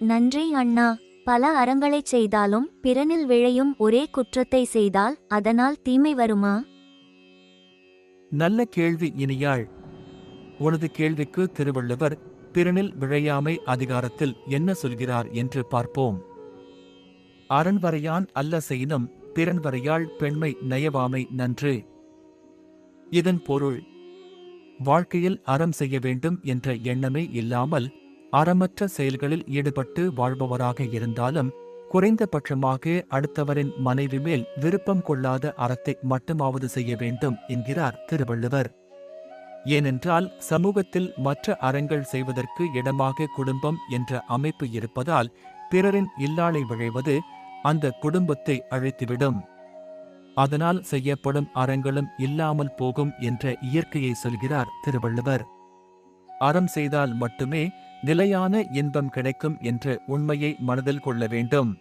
நன்றி அண்ணா. பல அறங்களைச் செய்தாலும் பிறனில் விழையும் ஒரே குற்றத்தை செய்தால் அதனால் தீமை வருமா? நல்ல கேள்வி இனியாள். உனது கேள்விக்கு திருவள்ளுவர் பிறனில் விழையாமை அதிகாரத்தில் என்ன சொல்கிறார் என்று பார்ப்போம். அரண்வரையான் அல்ல செய்யினும் பிறன்வரையாள் பெண்மை நயவாமை நன்று. இதன் பொருள், வாழ்க்கையில் அறம் செய்ய வேண்டும் என்ற எண்ணமே இல்லாமல் அறமற்ற செயல்களில் ஈடுபட்டு வாழ்பவராக இருந்தாலும் குறைந்தபட்சமாக அடுத்தவரின் மனைவி மேல் விருப்பம் கொள்ளாத அறத்தை மட்டுமாவது செய்ய வேண்டும் என்கிறார் திருவள்ளுவர். ஏனென்றால் சமூகத்தில் மற்ற அறங்கள் செய்வதற்கு இடமாக குடும்பம் என்ற அமைப்பு இருப்பதால் பிறரின் இல்லாளை விழைவது அந்த குடும்பத்தை அழித்துவிடும். அதனால் செய்யப்படும் அறங்களும் இல்லாமல் போகும் என்ற இயற்கையை சொல்கிறார் திருவள்ளுவர். அறம் செய்தால் மட்டுமே நிலையான இன்பம் கிடைக்கும் என்ற உண்மையை மனதில் கொள்ள வேண்டும்.